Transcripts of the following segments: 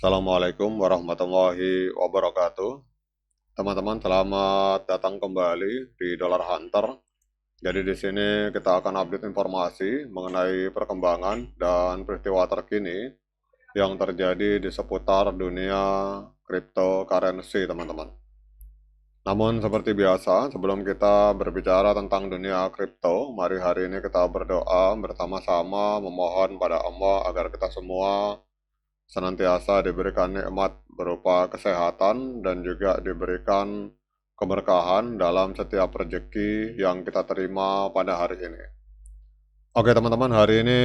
Assalamualaikum warahmatullahi wabarakatuh. Teman-teman, selamat datang kembali di Dollar Hunter. Jadi di sini kita akan update informasi mengenai perkembangan dan peristiwa terkini yang terjadi di seputar dunia cryptocurrency, teman-teman. Namun seperti biasa, sebelum kita berbicara tentang dunia kripto, mari hari ini kita berdoa bersama-sama memohon pada Allah agar kita semua senantiasa diberikan nikmat berupa kesehatan dan juga diberikan keberkahan dalam setiap rezeki yang kita terima pada hari ini. Oke teman-teman, hari ini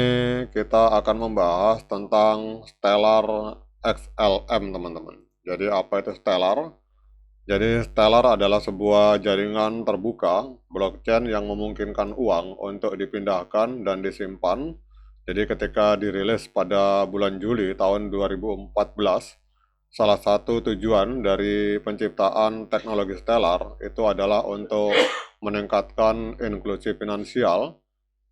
kita akan membahas tentang Stellar XLM, teman-teman. Jadi apa itu Stellar? Jadi Stellar adalah sebuah jaringan terbuka blockchain yang memungkinkan uang untuk dipindahkan dan disimpan. Jadi ketika dirilis pada bulan Juli tahun 2014, salah satu tujuan dari penciptaan teknologi Stellar itu adalah untuk meningkatkan inklusi finansial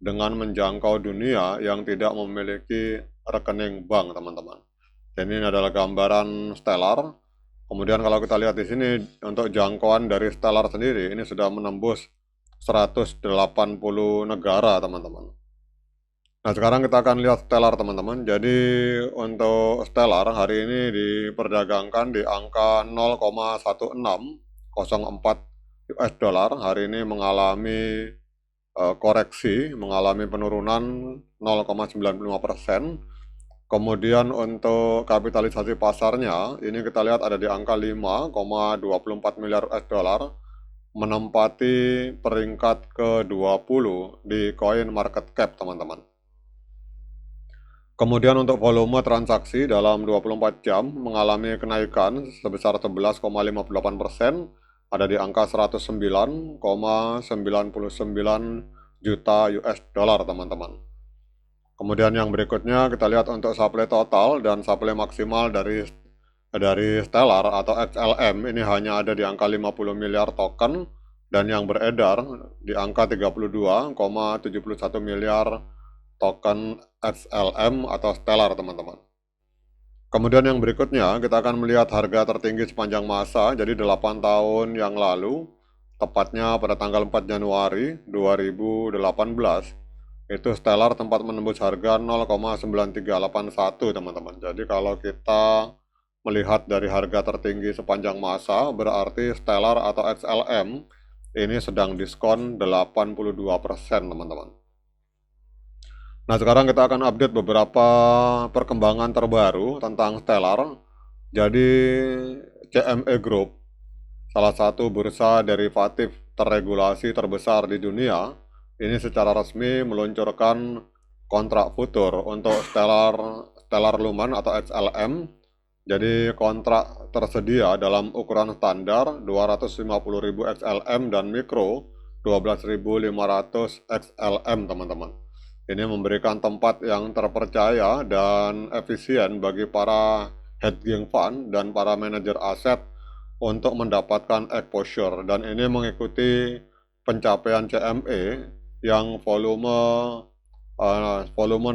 dengan menjangkau dunia yang tidak memiliki rekening bank, teman-teman. Dan ini adalah gambaran Stellar. Kemudian kalau kita lihat di sini untuk jangkauan dari Stellar sendiri ini sudah menembus 180 negara, teman-teman. Nah, sekarang kita akan lihat Stellar, teman-teman. Jadi untuk Stellar hari ini diperdagangkan di angka 0,1604 US dollar. Hari ini mengalami koreksi, mengalami penurunan 0,95%. Kemudian untuk kapitalisasi pasarnya, ini kita lihat ada di angka 5,24 miliar US dollar, menempati peringkat ke-20 di Coin Market Cap, teman-teman. Kemudian untuk volume transaksi dalam 24 jam mengalami kenaikan sebesar 11,58%, ada di angka 109,99 juta US dollar, teman-teman. Kemudian yang berikutnya kita lihat untuk supply total dan supply maksimal dari Stellar atau XLM ini hanya ada di angka 50 miliar token dan yang beredar di angka 32,71 miliar token XLM atau Stellar, teman-teman. Kemudian yang berikutnya kita akan melihat harga tertinggi sepanjang masa, jadi 8 tahun yang lalu, tepatnya pada tanggal 4 Januari 2018, itu Stellar tempat menembus harga 0,9381, teman-teman. Jadi kalau kita melihat dari harga tertinggi sepanjang masa, berarti Stellar atau XLM ini sedang diskon 82%, teman-teman. Nah, sekarang kita akan update beberapa perkembangan terbaru tentang Stellar. Jadi, CME Group, salah satu bursa derivatif terregulasi terbesar di dunia, ini secara resmi meluncurkan kontrak futur untuk Stellar Lumen atau XLM. Jadi, kontrak tersedia dalam ukuran standar 250.000 XLM dan mikro 12.500 XLM, teman-teman. Ini memberikan tempat yang terpercaya dan efisien bagi para hedging fund dan para manajer aset untuk mendapatkan exposure. Dan ini mengikuti pencapaian CME yang volume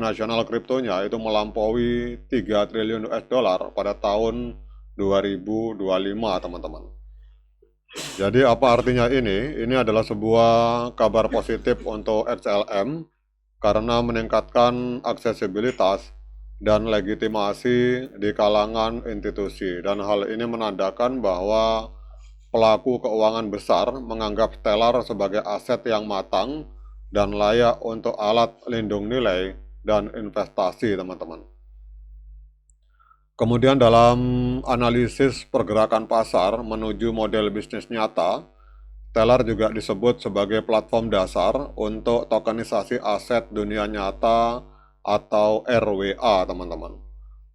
nasional kriptonya itu melampaui 3 triliun US dollar pada tahun 2025, teman-teman. Jadi apa artinya ini? Ini adalah sebuah kabar positif untuk XLM karena meningkatkan aksesibilitas dan legitimasi di kalangan institusi. Dan hal ini menandakan bahwa pelaku keuangan besar menganggap Stellar sebagai aset yang matang dan layak untuk alat lindung nilai dan investasi, teman-teman. Kemudian dalam analisis pergerakan pasar menuju model bisnis nyata, Stellar juga disebut sebagai platform dasar untuk tokenisasi aset dunia nyata atau RWA, teman-teman.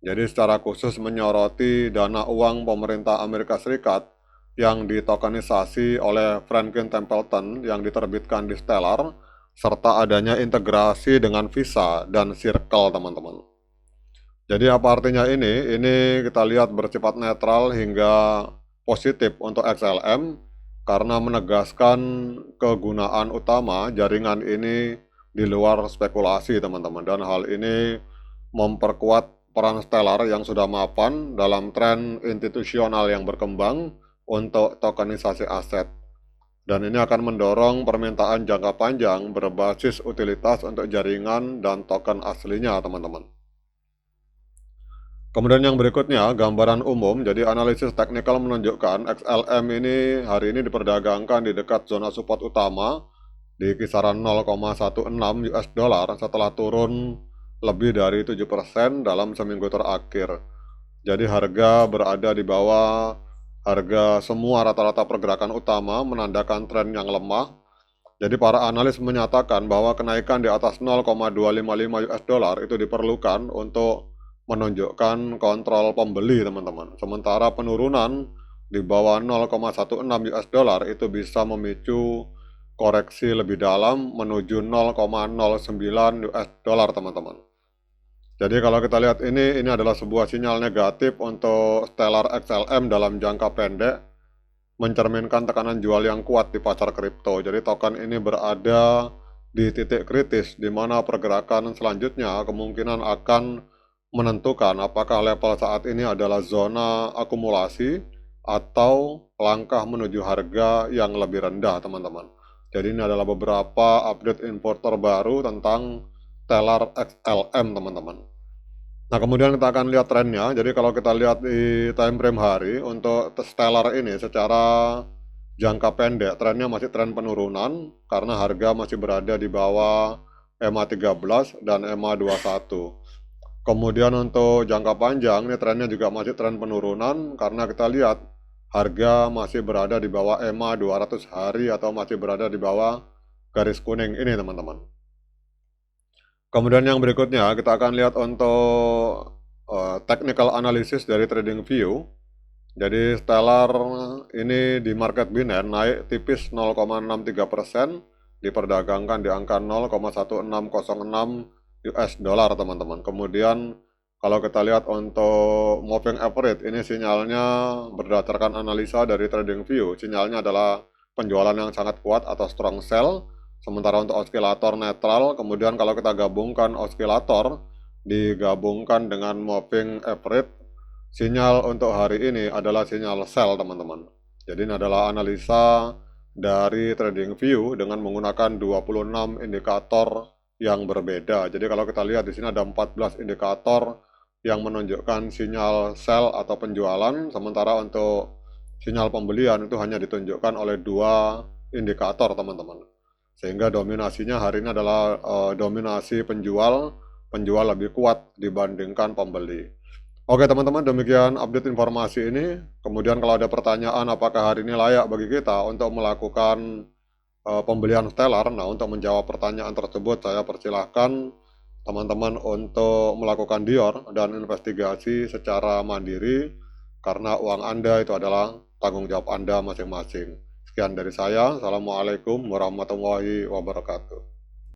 Jadi secara khusus menyoroti dana uang pemerintah Amerika Serikat yang ditokenisasi oleh Franklin Templeton yang diterbitkan di Stellar, serta adanya integrasi dengan Visa dan Circle, teman-teman. Jadi apa artinya ini? Ini kita lihat bersifat netral hingga positif untuk XLM, karena menegaskan kegunaan utama jaringan ini di luar spekulasi, teman-teman. Dan hal ini memperkuat peran Stellar yang sudah mapan dalam tren institusional yang berkembang untuk tokenisasi aset. Dan ini akan mendorong permintaan jangka panjang berbasis utilitas untuk jaringan dan token aslinya, teman-teman. Kemudian yang berikutnya, gambaran umum. Jadi analisis teknikal menunjukkan XLM ini hari ini diperdagangkan di dekat zona support utama di kisaran 0,16 US dollar setelah turun lebih dari 7% dalam seminggu terakhir. Jadi harga berada di bawah harga semua rata-rata pergerakan utama, menandakan tren yang lemah. Jadi para analis menyatakan bahwa kenaikan di atas 0,255 US dollar itu diperlukan untuk menunjukkan kontrol pembeli, teman-teman. Sementara penurunan di bawah 0,16 US dollar itu bisa memicu koreksi lebih dalam menuju 0,09 US dollar, teman-teman. Jadi kalau kita lihat ini adalah sebuah sinyal negatif untuk Stellar XLM dalam jangka pendek, mencerminkan tekanan jual yang kuat di pasar kripto. Jadi token ini berada di titik kritis di mana pergerakan selanjutnya kemungkinan akan menentukan apakah level saat ini adalah zona akumulasi atau langkah menuju harga yang lebih rendah, teman-teman. Jadi ini adalah beberapa update info terbaru tentang Stellar XLM, teman-teman. Nah, kemudian kita akan lihat trennya. Jadi kalau kita lihat di time frame hari untuk Stellar ini secara jangka pendek, trennya masih tren penurunan karena harga masih berada di bawah EMA 13 dan EMA 21. Kemudian untuk jangka panjang, ini trennya juga masih tren penurunan karena kita lihat harga masih berada di bawah EMA 200 hari atau masih berada di bawah garis kuning ini, teman-teman. Kemudian yang berikutnya, kita akan lihat untuk technical analysis dari TradingView. Jadi Stellar ini di market Binance naik tipis 0,63%, diperdagangkan di angka 0,1606 US dollar, teman-teman. Kemudian kalau kita lihat untuk moving average, ini sinyalnya berdasarkan analisa dari TradingView, sinyalnya adalah penjualan yang sangat kuat atau strong sell. Sementara untuk osilator netral, kemudian kalau kita gabungkan osilator digabungkan dengan moving average, sinyal untuk hari ini adalah sinyal sell, teman-teman. Jadi ini adalah analisa dari TradingView dengan menggunakan 26 indikator yang berbeda. Jadi kalau kita lihat di sini ada 14 indikator yang menunjukkan sinyal sell atau penjualan, sementara untuk sinyal pembelian itu hanya ditunjukkan oleh 2 indikator, teman-teman. Sehingga dominasinya hari ini adalah dominasi penjual lebih kuat dibandingkan pembeli. Oke, teman-teman, demikian update informasi ini. Kemudian kalau ada pertanyaan apakah hari ini layak bagi kita untuk melakukan pembelian Stellar. Nah, untuk menjawab pertanyaan tersebut, saya persilahkan teman-teman untuk melakukan dior dan investigasi secara mandiri, karena uang Anda itu adalah tanggung jawab Anda masing-masing. Sekian dari saya. Assalamualaikum warahmatullahi wabarakatuh.